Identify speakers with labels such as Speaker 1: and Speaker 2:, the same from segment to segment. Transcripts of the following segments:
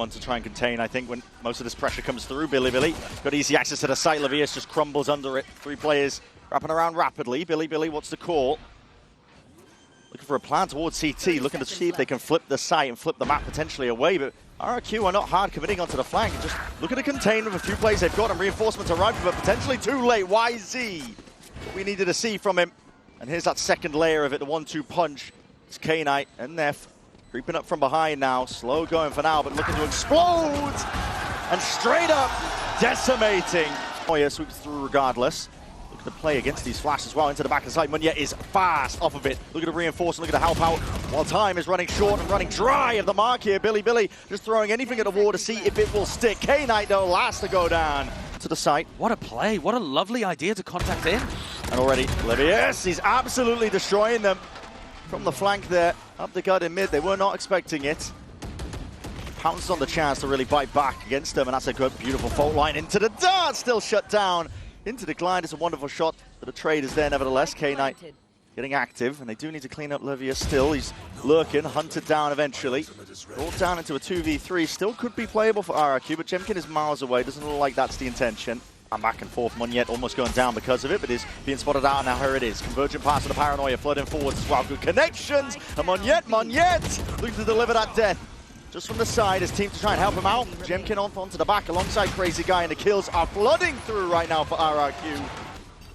Speaker 1: To try and contain, I think, when most of this pressure comes through. Bilibili got easy access to the site. Levius just crumbles under it. 3 players wrapping around rapidly. Bilibili, what's the call? Looking for a plan towards CT, looking to see if they can flip the site and flip the map potentially away, but RRQ are not hard committing onto the flank. Just looking to contain with a few plays they've got, and reinforcements arriving, but potentially too late. YZ, what we needed to see from him. And here's that second layer of it, the 1-2 punch. It's K-Knight and Nef creeping up from behind now, slow going for now, but looking to explode! And straight up, decimating. Moya sweeps through regardless. Look at the play against these flashes as well, into the back of the side. Munyet is fast off of it. Look at the reinforcement, look at the help out. While time is running short and running dry of the mark here. Bilibili just throwing anything at the wall to see if it will stick. K-Knight, though, last to go down to the site.
Speaker 2: What a play, what a lovely idea to contact in.
Speaker 1: And already, Levius, he's absolutely destroying them. From the flank there, up the gut in mid, they were not expecting it. Pounces on the chance to really bite back against them, and that's a good, beautiful fault line into the dart, still shut down. Into the glide, it's a wonderful shot, but the trade is there nevertheless. K-Knight getting active, and they do need to clean up Levius still. He's lurking, hunted down eventually. Brought down into a 2v3, still could be playable for RRQ, but Jemkin is miles away, doesn't look like that's the intention. And back and forth, Munyet almost going down because of it, but is being spotted out, and now here it is. Convergent pass to the Paranoia, flooding forwards as well. Good connections, and Munyet looking to deliver that death. Just from the side, his team to try and help him out. Jemkin off onto the back alongside Crazy Guy, and the kills are flooding through right now for RRQ.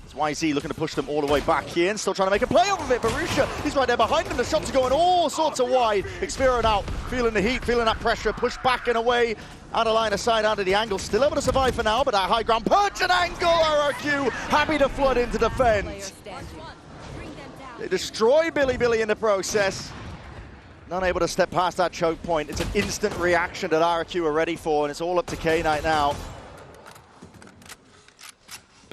Speaker 1: It's YZ looking to push them all the way back here, and still trying to make a play off of it. Barusha, he's right there behind him. The shots are going all sorts of wide. Xpero out, feeling the heat, feeling that pressure, pushed back and away. Out of line of sight, out of the angle, still able to survive for now, but that high ground punch and angle, RRQ happy to flood into defense. They destroy Bilibili in the process. Not able to step past that choke point. It's an instant reaction that RRQ are ready for, and it's all up to K-Knight now.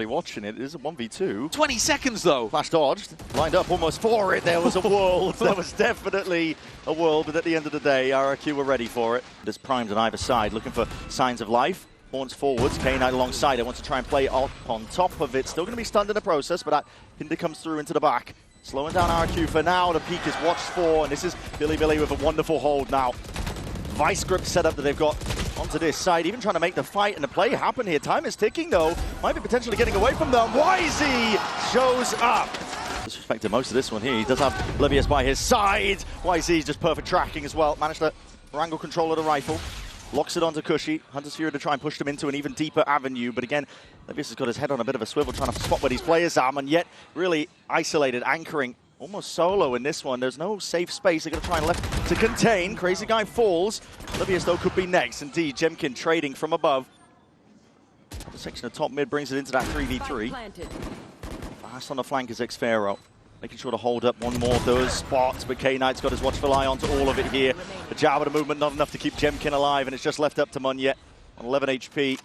Speaker 1: Watching it, it is a 1v2.
Speaker 2: 20 seconds though.
Speaker 1: Flash dodged, lined up almost for it. There was a world. There was definitely a world, but at the end of the day, RRQ were ready for it. There's primes on either side, looking for signs of life. Horns forwards, K-Knight alongside it, wants to try and play on top of it. Still going to be stunned in the process, but that hinder comes through into the back. Slowing down RRQ for now. The peak is watched for, and this is Bilibili with a wonderful hold now. Vice grip setup that they've got onto this side, even trying to make the fight and the play happen here. Time is ticking though, might be potentially getting away from them. YZ shows up. Disrespected most of this one here. He does have Levius by his side. YZ just perfect tracking as well. Managed to wrangle control of the rifle. Locks it onto Cushy. Hunter's Fury to try and push them into an even deeper avenue, but again, Levius has got his head on a bit of a swivel, trying to spot where these players are, and yet really isolated, anchoring. Almost solo in this one. There's no safe space. They're going to try and left to contain. Crazy Guy falls. Levius, though, could be next. Indeed, Jemkin trading from above. The section of top mid brings it into that 3v3. Fast on the flank is Xpero. Making sure to hold up one more of those spots, but K-Knight's got his watchful eye onto all of it here. The jab of the movement, not enough to keep Jemkin alive, and it's just left up to Munyet on 11 HP.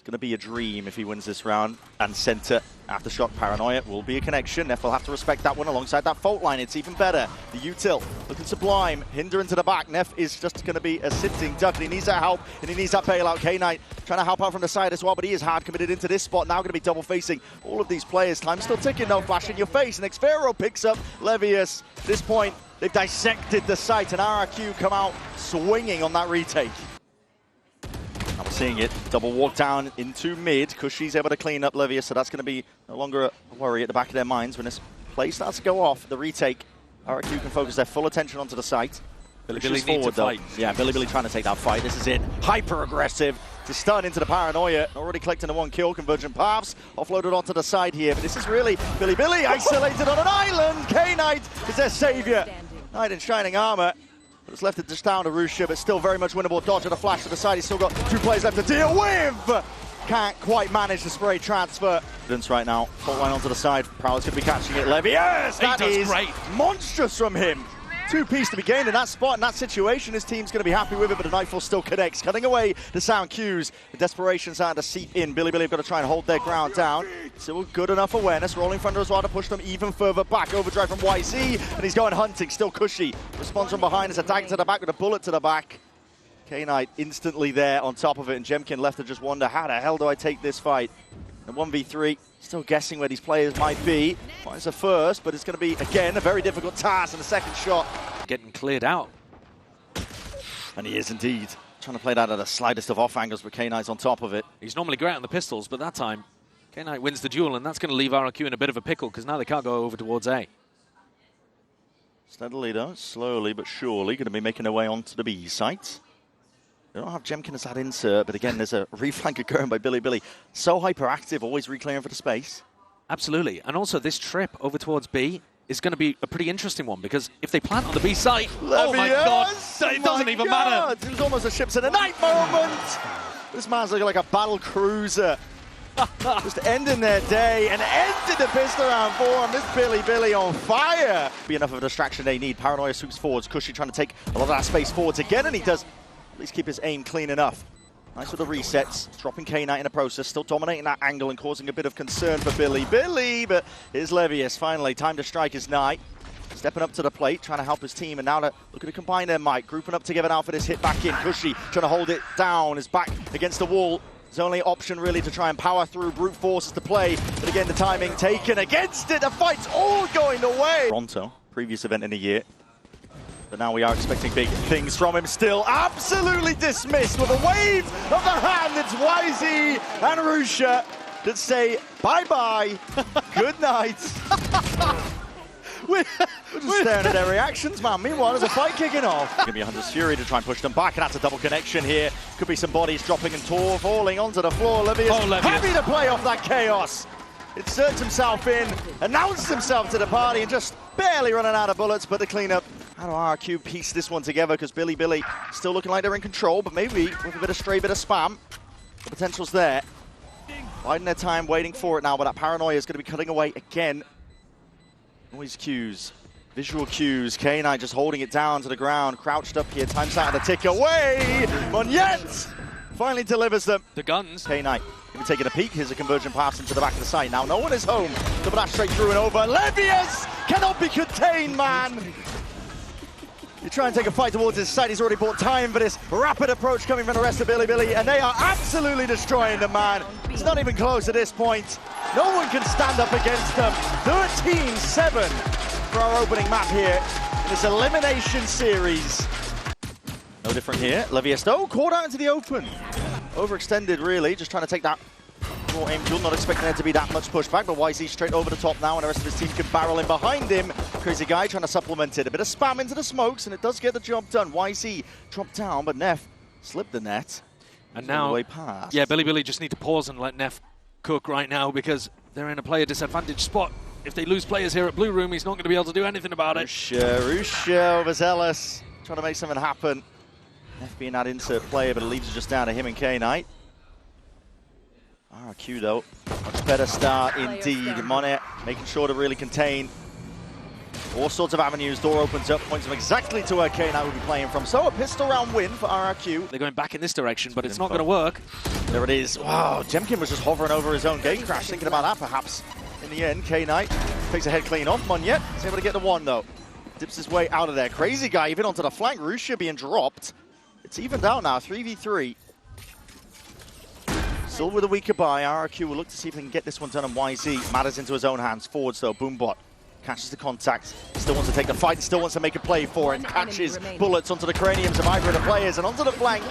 Speaker 1: Going to be a dream if he wins this round. And center aftershock Paranoia will be a connection. Nef will have to respect that one alongside that fault line. It's even better. The util looking sublime. Hinder into the back. Nef is just going to be a sitting duck, and he needs that help, and he needs that bailout. K-Knight trying to help out from the side as well, but he is hard committed into this spot. Now going to be double facing all of these players. Time's still ticking though. Flash in your face, and Xpero picks up Levius. At this point, they've dissected the site, and RRQ come out swinging on that retake. Now we're seeing it, double walk down into mid. Cushy's able to clean up Levius, so that's going to be no longer a worry at the back of their minds. When this play starts to go off, the retake, RRQ can focus their full attention onto the site.
Speaker 2: Bilibili needs to fight.
Speaker 1: Yeah, Bilibili trying to take that fight. This is it. Hyper aggressive to stun into the Paranoia. Already collecting the 1 kill. Convergent paths offloaded onto the side here. But this is really Bilibili isolated on an island. K-Knight is their savior. Knight in shining armor. But it's left it just down to Rusha, but still very much winnable. Dodge and a flash to the side. He's still got 2 players left to deal with. Can't quite manage the spray transfer. Right now, fault line onto the side. Prowler's going to be catching it. Levy, yes, that is great. Monstrous from him. 2-piece to be gained in that spot, in that situation. His team's going to be happy with it, but the Nightfall still connects. Cutting away the sound cues. The desperation starting to seep in. Bilibili have got to try and hold their ground down. Still good enough awareness. Rolling Thunder as well to push them even further back. Overdrive from YZ, and he's going hunting. Still Cushy. Responds from behind as a dagger to the back with a bullet to the back. K-Knight instantly there on top of it, and Jemkin left to just wonder, how the hell do I take this fight? The 1v3, still guessing where these players might be. Finds a first, but it's going to be, again, a very difficult task in the second shot.
Speaker 2: Getting cleared out.
Speaker 1: And he is indeed. trying to play that at the slightest of off angles, but K-Knight's on top of it.
Speaker 2: He's normally great on the pistols, but that time, K-Knight wins the duel, and that's going to leave RRQ in a bit of a pickle, because now they can't go over towards A.
Speaker 1: Steadily though, slowly but surely, going to be making their way onto the B site. They don't have Jemkin as that insert, but again, there's a reflank occurring by Bilibili. So hyperactive, always reclearing for the space.
Speaker 2: Absolutely. And also, this trip over towards B is going to be a pretty interesting one, because if they plant on the B site, oh my God, it doesn't even matter.
Speaker 1: It was almost a ships in the night moment. This man's looking like a battle cruiser. Just ending their day and ending the pistol round form. This Bilibili on fire. Be enough of a distraction they need. Paranoia swoops forwards. Cushy trying to take a lot of that space forwards again, and he does at least keep his aim clean enough. Nice with the resets, dropping K-Knight in the process, still dominating that angle and causing a bit of concern for Bilibili, but here's Levius finally. Time to strike is nigh. Stepping up to the plate, trying to help his team, and now they're looking to combine their might, grouping up together now for this hit back in. Cushy trying to hold it down, is back against the wall. His only option really to try and power through, brute forces to play, but again the timing taken against it. The fight's all going away. Toronto, previous event in the year. But now we are expecting big things from him still. Absolutely dismissed with a wave of the hand. It's YZ and Rusha that say bye-bye, good night. We're just staring at their reactions, man. Meanwhile, there's a fight kicking off. It's going to be Hunter's Fury to try and push them back, and that's a double connection here. Could be some bodies dropping and Tor falling onto the floor. Levius happy to play off that chaos. Inserts himself in, announced himself to the party, and just barely running out of bullets, but the cleanup. How do RRQ piece this one together? Because Bilibili still looking like they're in control, but maybe with a bit of stray bit of spam. The potential's there. Biding their time, waiting for it now, but that Paranoia is going to be cutting away again. Noise cues, visual cues. K-Knight just holding it down to the ground, crouched up here. Time's out of the tick away. Monyet finally delivers them.
Speaker 2: The guns.
Speaker 1: K-Knight going to be taking a peek. Here's a conversion pass into the back of the site. Now no one is home. Double dash straight through and over. Levius cannot be contained, man. You try and take a fight towards his side. He's already bought time for this rapid approach coming from the rest of Bilibili, and they are absolutely destroying the man. It's not even close at this point. No one can stand up against them. 13-7 for our opening map here in this elimination series. No different here. Levius, though, caught out into the open. Overextended, really. Just trying to take that raw aim duel. Not expecting there to be that much pushback, but YZ straight over the top now, and the rest of his team can barrel in behind him. Crazy guy trying to supplement it. A bit of spam into the smokes, and it does get the job done. YZ dropped down, but Neff slipped the net.
Speaker 2: And now,
Speaker 1: way past.
Speaker 2: Yeah, Bilibili just need to pause and let Neff cook right now, because they're in a player disadvantage spot. If they lose players here at Blue Room, he's not going to be able to do anything about it.
Speaker 1: Rusha overzealous, trying to make something happen. Neff being that insert player, but it leaves it just down to him and K-Knight. RRQ though, much better start indeed. Monet making sure to really contain all sorts of avenues. Door opens up, points him exactly to where K-Knight will be playing from. So a pistol round win for RRQ.
Speaker 2: They're going back in this direction, but it's not going to work.
Speaker 1: There it is. Wow, Jemkin was just hovering over his own gate crash, thinking about that perhaps. In the end, K-Knight takes a head clean off. Monyet is able to get the one though. Dips his way out of there. Crazy guy even onto the flank. Rusha being dropped. It's evened out now, 3v3. Still with a weaker buy, RRQ will look to see if they can get this one done, and YZ matters into his own hands. Forwards though, Boombot catches the contact. Still wants to take the fight, still wants to make a play for it. Catches bullets onto the craniums of either of the players and onto the flank.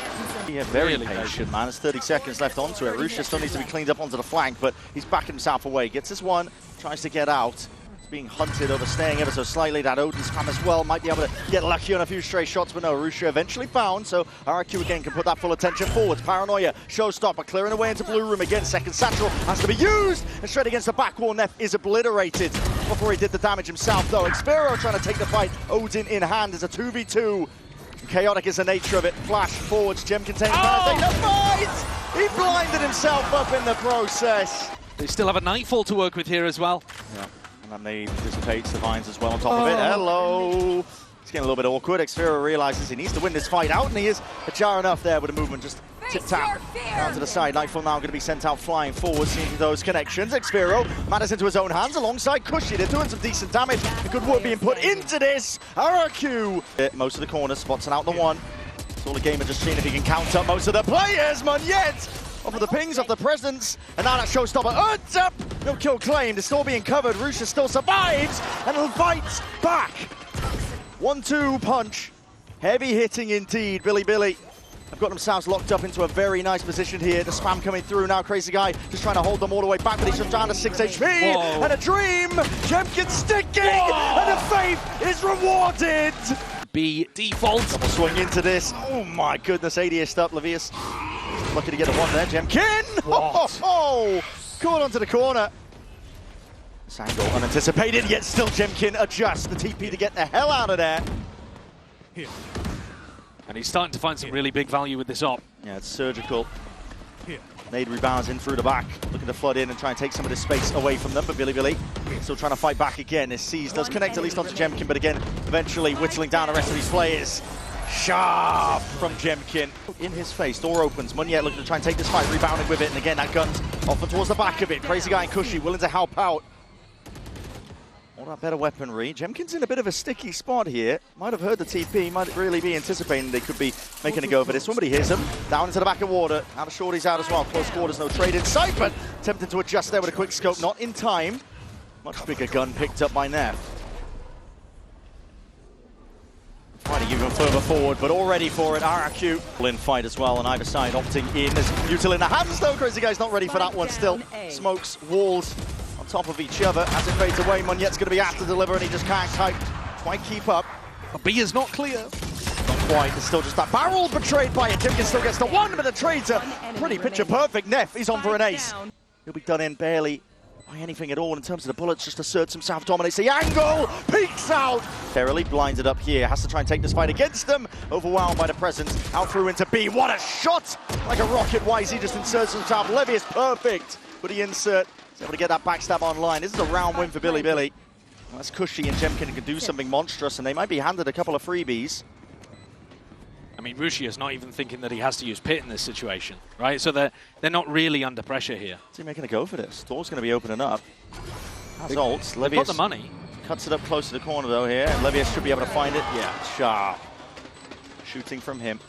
Speaker 1: Yeah, very patient, man. There's 30 seconds left onto it. Rusha still needs to be cleaned up onto the flank, but he's backing himself away. Gets this one, tries to get out. He's being hunted, overstaying ever so slightly. That Odin spam as well. Might be able to get lucky on a few stray shots, but no, Rusha eventually found, so RRQ again can put that full attention forwards. Paranoia, showstopper, clearing away into Blue Room again. Second satchel has to be used, and straight against the back wall, Neff is obliterated before he did the damage himself, though. Xpero trying to take the fight. Odin in hand as a 2v2. Chaotic is the nature of it. Flash forwards, Gem containing take the fight! He blinded himself up in the process.
Speaker 2: They still have a Nightfall to work with here as well.
Speaker 1: Yeah, and then they dissipate the vines as well on top of it. Hello! It's getting a little bit awkward. Xpero realizes he needs to win this fight out, and he is ajar enough there with a movement. Just tip-tap down to the side. Nightfall now going to be sent out flying forward, seeing those connections. Xpero matters into his own hands alongside Cushy. They're doing some decent damage. And good work being put into this. RRQ. Most of the corners, spots out the one. It's all the gamer just seeing if he can count up most of the players. Monyet off of the pings, off the presence. And now that showstopper earns up. No kill claimed. It's still being covered. Rusha still survives and fights back. 1-2 punch. Heavy hitting indeed. Bilibili got themselves locked up into a very nice position here. The spam coming through now. Crazy Guy just trying to hold them all the way back, but he's just down to 6 HP.
Speaker 2: Whoa.
Speaker 1: And a dream. Jemkin sticking. Whoa. And the faith is rewarded.
Speaker 2: B default.
Speaker 1: Double swing into this. Oh my goodness, ADS up. Levius lucky to get a one there. Jemkin. Caught onto the corner. This angle unanticipated, yet still Jemkin adjusts the TP to get the hell out of there.
Speaker 2: Here. And he's starting to find some really big value with this op.
Speaker 1: Yeah, it's surgical. Nade rebounds in through the back, looking to flood in and try and take some of this space away from them, but Bilibili still trying to fight back again. His C's does connect at least onto Jemkin, but again, eventually whittling down the rest of these players. Sharp from Jemkin. In his face, door opens, Munyet looking to try and take this fight, rebounding with it, and again, that gun's off and towards the back of it. Crazy Guy and Cushy willing to help out. All that better weaponry. Jemkin's in a bit of a sticky spot here. Might have heard the TP, might really be anticipating they could be making a go for this one, but he hears him. Down into the back of water. Now the shorty's out as well. Close quarters, no trade in sight, but attempting to adjust there with a quick scope. Not in time. Much bigger gun picked up by Neff. Fighting even further forward, but all ready for it. RRQ in fight as well on either side, opting in. There's Util in the hands though. Crazy Guy's not ready for that one still. Smokes, walls on top of each other as it fades away. Munyet's going to be asked to deliver and he just can't quite keep up.
Speaker 2: B is not clear.
Speaker 1: Not quite, it's still just that barrel betrayed by it. Jemkin still gets the one, but the trades are pretty picture perfect. Neff, he's on for an ace. He'll be done in barely by anything at all in terms of the bullets, just asserts himself, dominates the angle, peeks out. Fairly blinded up here, has to try and take this fight against them. Overwhelmed by the presence, out through into B. What a shot! Like a rocket, YZ just inserts himself. Levy is perfect, but the insert is able to get that backstab online. This is a round win for Bilibili. Well, that's Cushy and Jemkin can do something monstrous, and they might be handed a couple of freebies.
Speaker 2: I mean, Rushi is not even thinking that he has to use Pit in this situation, right? So they're not really under pressure here.
Speaker 1: Is he making a go for this? Door's going to be opening up. Has ults.
Speaker 2: Levius got the money.
Speaker 1: Cuts it up close to the corner though here. And Levius should be able to find it. Yeah, sharp. Shooting from him.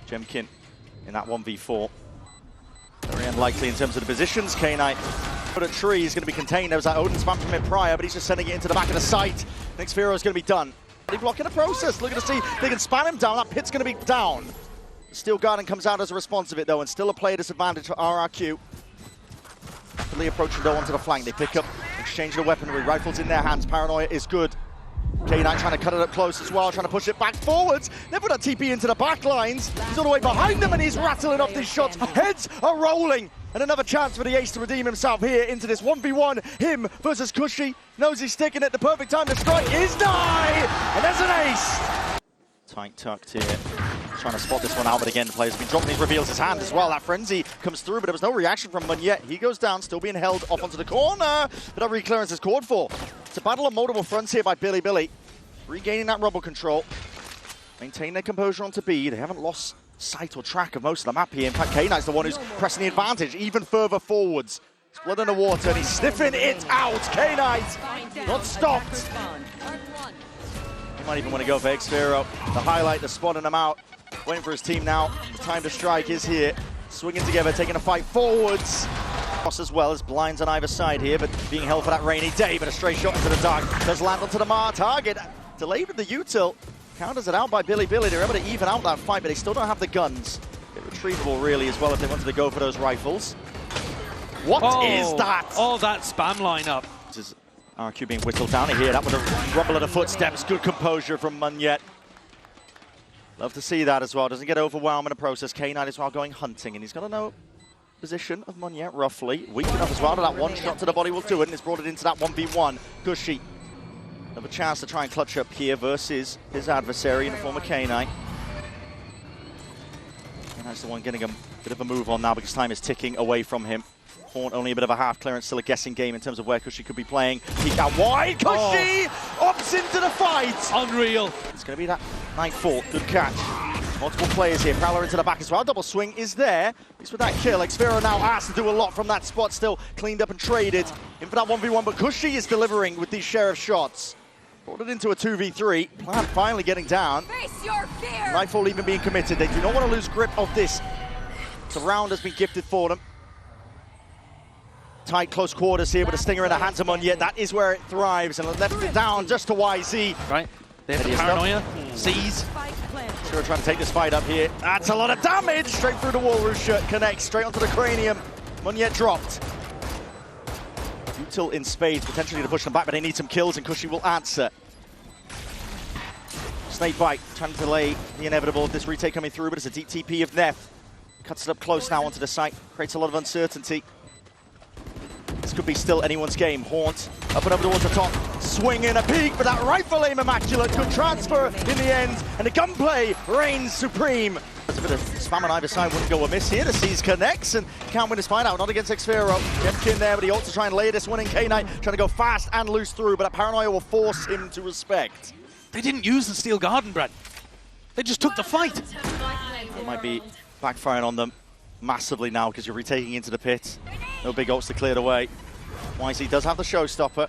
Speaker 1: Jemkin in that 1v4. Very unlikely in terms of the positions. K-Knight put a tree. He's going to be contained. There was that Odin spam from him prior, but he's just sending it into the back of the site. Next Pharaoh is going to be done. They're blocking the process. Looking to see if they can spam him down. That pit's going to be down. Steel Garden comes out as a response of it though, and still a player disadvantage for RRQ. Rapidly approaching though onto the flank. They pick up, exchange the weaponry. Rifles in their hands. Paranoia is good. K9 trying to cut it up close as well, trying to push it back forwards. They put a TP into the back lines. He's all the way behind them and he's rattling off these shots. Heads are rolling. And another chance for the ace to redeem himself here into this 1v1. Him versus Cushy. Knows he's sticking it. The perfect time to strike is die. And there's an ace. Tight tucked here. Trying to spot this one out, but again, the player's been dropping. He reveals his hand as well. That frenzy comes through, but there was no reaction from Munyet. He goes down, still being held off onto the corner. But that reclearance is called for. It's a battle on multiple fronts here by Bilibili. Regaining that rubble control. Maintain their composure onto B. They haven't lost sight or track of most of the map here. In fact, K-Knight's the one who's pressing the advantage even further forwards. He's blood in the water and he's sniffing it out. K-Knight not stopped. He might even want to go for X-Pharaoh. The highlight, the spotting him out. Waiting for his team now. The time to strike is here. Swinging together, taking a fight forwards. Cross as well as blinds on either side here, but being held for that rainy day. But a straight shot into the dark does land onto the Mar target. Delayed with the util. Counters it out by Bilibili. They're able to even out that fight, but they still don't have the guns. They're retrievable really as well if they wanted to go for those rifles. What is that?
Speaker 2: Oh, that spam lineup.
Speaker 1: This is RQ being whittled down here. That was a rumble of the footsteps. Good composure from Munyet. Love to see that as well. Doesn't get overwhelmed in the process. K9 as well going hunting, and he's got to know position of Munyet roughly. Weak enough as well to that one shot to the body will do it, and it's brought it into that 1v1. Cushy. Another chance to try and clutch up here versus his adversary in the form of K9. K9's the one getting a bit of a move on now because time is ticking away from him. Haunt only a bit of a half clearance, still a guessing game in terms of where Cushy could be playing. Peek out wide, Cushy opts into the fight.
Speaker 2: Unreal.
Speaker 1: It's going to be that 9-4, good catch. Multiple players here, Prowler into the back as well. Double swing is there. At least with that kill, Xphero now asked to do a lot from that spot, still cleaned up and traded. In for that 1v1, but Cushy is delivering with these sheriff shots. Brought it into a 2v3. Plant finally getting down.
Speaker 3: Face your fear.
Speaker 1: Nightfall even being committed. They do not want to lose grip of this. The round has been gifted for them. Tight close quarters here with a stinger in the hands of Munyet. That is where it thrives, and left it down just to YZ.
Speaker 2: Right, they have the paranoia, sees,
Speaker 1: Sure, trying to take this fight up here. That's a lot of damage! Straight through the wall, Rusha connects straight onto the cranium. Munyet dropped. Util in spades, potentially to push them back, but they need some kills, and Cushy will answer. Snake bite, trying to delay the inevitable. This retake coming through, but it's a deep TP of Neff. Cuts it up close now onto the site, creates a lot of uncertainty. This could be still anyone's game. Haunt up and over towards the top, swinging a peek, but that rifle aim immaculate. Good transfer in the end, and the gunplay reigns supreme. There's a bit of spam on either side, wouldn't go amiss here. The Seas connects and can't win this fight out, not against Xfero. Jemkin there, but he ought to try and lay this one in. K-Knight trying to go fast and loose through, but that paranoia will force him to respect.
Speaker 2: They didn't use the Steel Garden, Brad. They just took the fight.
Speaker 1: It might be backfiring on them massively now because you're retaking into the pit. No big ults to clear the way. YZ does have the showstopper.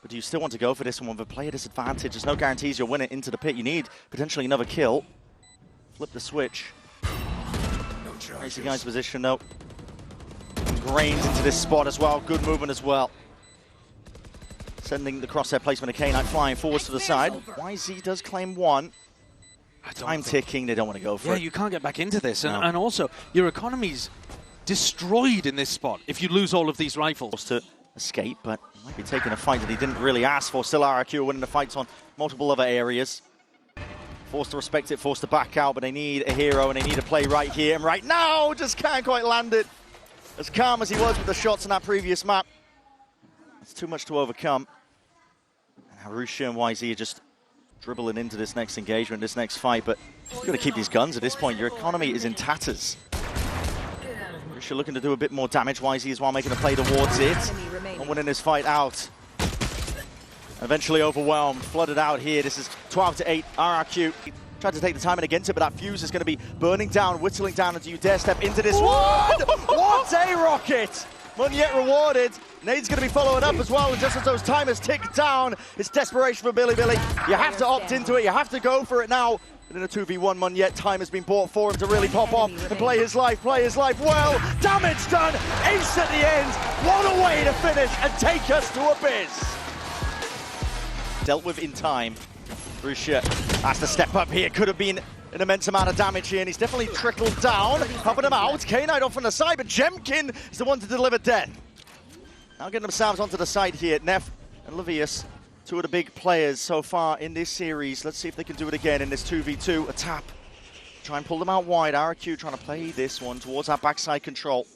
Speaker 1: But do you still want to go for this one with a player disadvantage? There's no guarantees you'll win it into the pit. You need potentially another kill. Flip the switch. Nice guy's position though. Ingrained into this spot as well. Good movement as well. Sending the crosshair placement of K-Knight flying forwards to the side. YZ does claim one. Time ticking, they don't want to go for it.
Speaker 2: Yeah, you can't get back into this. And also, your economy's destroyed in this spot if you lose all of these rifles.
Speaker 1: To escape, but he might be taking a fight that he didn't really ask for. Still RRQ winning the fights on multiple other areas. Forced to respect it, forced to back out, but they need a hero and they need to play right here and right now. Just can't quite land it. As calm as he was with the shots in that previous map. It's too much to overcome. And Harusha and YZ are just dribbling into this next engagement, this next fight, but you've got to keep these guns at this point. Your economy is in tatters. Harusha looking to do a bit more damage. YZ as well making a play towards it. And winning this fight out. Eventually overwhelmed, flooded out here. This is 12-8 RRQ. Tried to take the timing against it, but that fuse is going to be burning down, whittling down, and do you dare step into this one? What a rocket! Munyet rewarded. Nade's going to be following up as well, and just as those timers tick down, it's desperation for Bilibili. You have to opt into it, you have to go for it now. But in a 2v1, Munyet, time has been bought for him to really pop off and play his life well. Damage done, ace at the end. What a way to finish and take us to Abyss. Dealt with in time. Rusha has to step up here, could have been an immense amount of damage here, and he's definitely trickled down, helping him out. K-Knight off on the side, but Jemkin is the one to deliver death. Now getting themselves onto the side here. Neff and Levius, two of the big players so far in this series. Let's see if they can do it again in this 2v2. A tap. Try and pull them out wide. RRQ trying to play this one towards that backside control.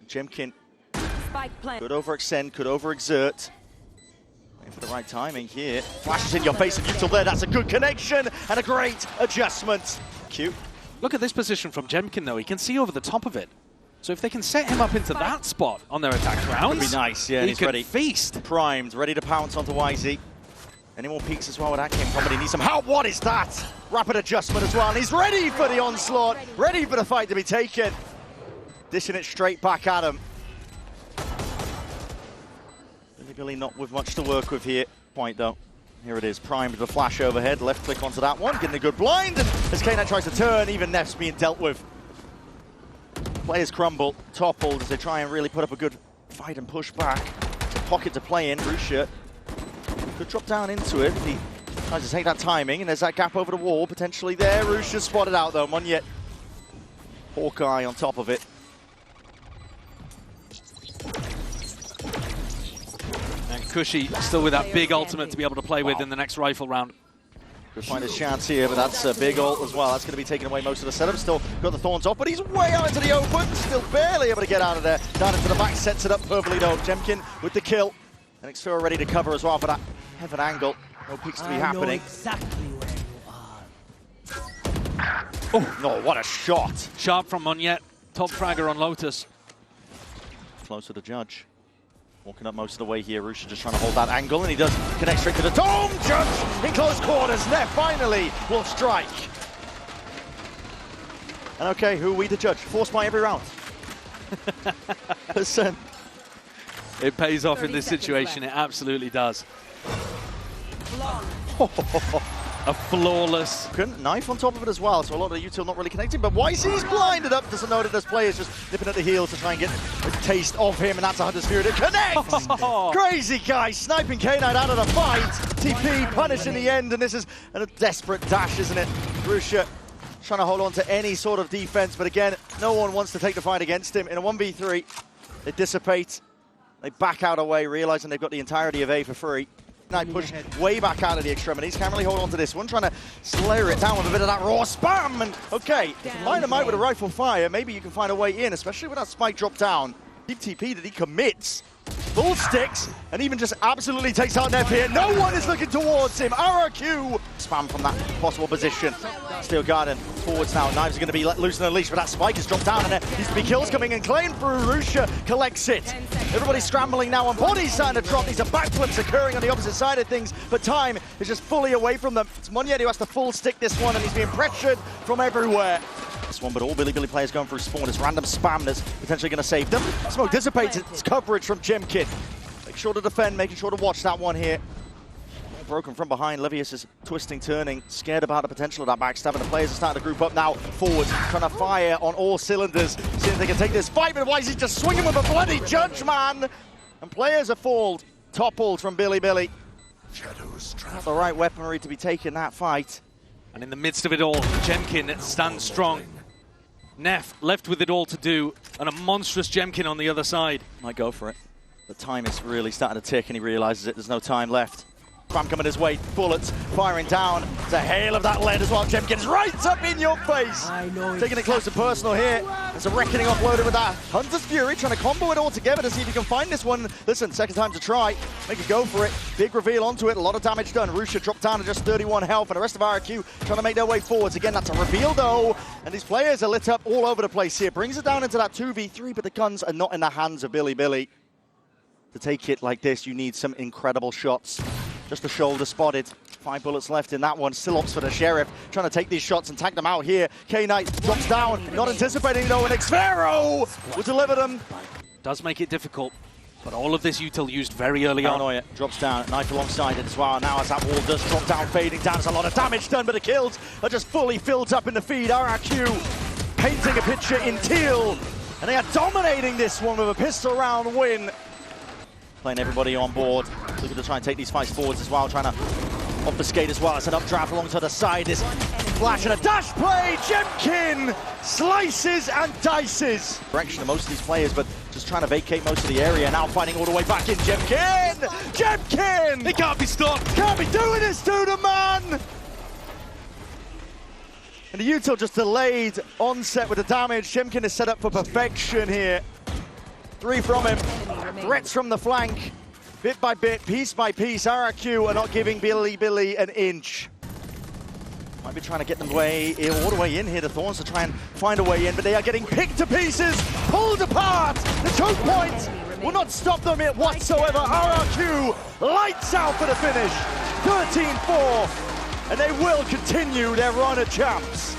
Speaker 1: Jemkin could overextend, could overexert. Waiting for the right timing here. Flashes in your face of Util there. That's a good connection and a great adjustment. Cute.
Speaker 2: Look at this position from Jemkin, though. He can see over the top of it. So if they can set him up into that spot on their attack rounds,
Speaker 1: that'd be nice. Yeah, he's ready.
Speaker 2: Feast.
Speaker 1: Primed, ready to pounce onto YZ. Any more peeks as well where that came from, but he needs some help. What is that? Rapid adjustment as well, and he's ready for the onslaught, ready for the fight to be taken. Dishing it straight back at him. Bilibili not with much to work with here. Point though. Here it is, primed with a flash overhead. Left click onto that one, getting a good blind. And as K-Knight tries to turn, even Neff's being dealt with. Players crumble, toppled as they try and really put up a good fight and push back. Pocket to play in. Rusha could drop down into it. He tries to take that timing, and there's that gap over the wall potentially there. Rusha spotted out though. Munyet, Hawkeye on top of it.
Speaker 2: And Cushy still with that big ultimate to be able to play with in the next rifle round.
Speaker 1: Could find his chance here, but that's a big ult as well. That's going to be taking away most of the setup. Still got the thorns off, but he's way out into the open. Still barely able to get out of there. Down into the back, sets it up perfectly though. Jemkin with the kill. And Xfero ready to cover as well for that heaven angle. No peeks to be happening.
Speaker 3: Exactly where you are.
Speaker 1: Oh, no, what a shot.
Speaker 2: Sharp from Munyet. Top fragger on Lotus.
Speaker 1: Close to the judge. Walking up most of the way here. Rusha just trying to hold that angle, and he does connect straight to the dome. Judge in close quarters. Neff finally will strike. And okay, who are we to judge? Forced by every round. Listen.
Speaker 2: It pays off in this situation. It absolutely does. A flawless
Speaker 1: knife on top of it as well, so a lot of the util not really connecting, but YC's blinded up, doesn't know that there's players just nipping at the heels to try and get a taste of him, and that's a Hunter's Fury to connect! Crazy guy sniping K-Knight out of the fight. TP punish in the end, and this is a desperate dash, isn't it? Russia trying to hold on to any sort of defense, but again, no one wants to take the fight against him. In a 1v3, they dissipate. They back out away, realizing they've got the entirety of A for free. Knight push way back out of the extremities. Can't really hold on to this one. Trying to slayer it down with a bit of that raw spam. And okay, if you line him out with a rifle fire, maybe you can find a way in, especially with that spike drop down. Deep TP that he commits. Full sticks, and even just absolutely takes out Neff here. No one is looking towards him. RRQ! Spam from that possible position. Steel Garden forwards now. Knives are going to be let loose in the leash, but that spike is dropped down, and there needs to be kills coming in. Claimed through. Russia collects it. Everybody's scrambling now, and Body's starting to drop. These are backflips occurring on the opposite side of things, but time is just fully away from them. It's Monyet who has to full stick this one, and he's being pressured from everywhere. This one, but all Bilibili players going through spawn. It's random spam that's potentially going to save them. Smoke dissipates its coverage from Jemkin. Make sure to defend, making sure to watch that one here. Broken from behind. Levius is twisting, turning, scared about the potential of that backstabbing. The players are starting to group up now. Forwards, trying to fire on all cylinders. Seeing if they can take this fight, but why is he just swinging with a bloody judge, man? And players are fooled, toppled from Bilibili. Not the right weaponry to be taking that fight.
Speaker 2: And in the midst of it all, Jemkin stands strong. Neff left with it all to do, and a monstrous Jemkin on the other side.
Speaker 1: Might go for it. The time is really starting to tick, and he realizes it. There's no time left. Spam coming his way, bullets firing down. It's a hail of that lead as well. Jemkin's right up in your face. Taking it close and personal here. There's a reckoning offloaded with that. Hunter's Fury trying to combo it all together to see if he can find this one. Listen, second time to try. Make a go for it. Big reveal onto it. A lot of damage done. Rusha dropped down to just 31 health, and the rest of RQ trying to make their way forwards. Again, that's a reveal though. And these players are lit up all over the place here. Brings it down into that 2v3, but the guns are not in the hands of Bilibili. To take it like this, you need some incredible shots. Just a shoulder spotted. 5 bullets left in that one. Still ops for the Sheriff. Trying to take these shots and tag them out here. K-Knight drops down. Not anticipating though, and Xfero will deliver them.
Speaker 2: Does make it difficult, but all of this util used very early on.
Speaker 1: Paranoia drops down. Knife alongside it as well. Now as that wall does drop down, fading down. There's a lot of damage done, but the kills are just fully filled up in the feed. RRQ painting a picture in teal. And they are dominating this one with a pistol round win. Playing everybody on board, looking to try and take these fights forwards as well, trying to obfuscate as well. It's an updraft along to the side, this flash and a dash play. Jemkin slices and dices. Direction of most of these players, but just trying to vacate most of the area. Now fighting all the way back in. Jemkin! Jemkin!
Speaker 2: He can't be stopped.
Speaker 1: Can't be doing this to the man! And the util just delayed onset with the damage. Jemkin is set up for perfection here. 3 from him. Threats from the flank. Bit by bit, piece by piece. RRQ are not giving Bilibili an inch. Might be trying to get them all the way in here. The Thorns to try and find a way in, but they are getting picked to pieces, pulled apart. The choke point will not stop them whatsoever. RRQ lights out for the finish. 13-4, and they will continue their run of champs.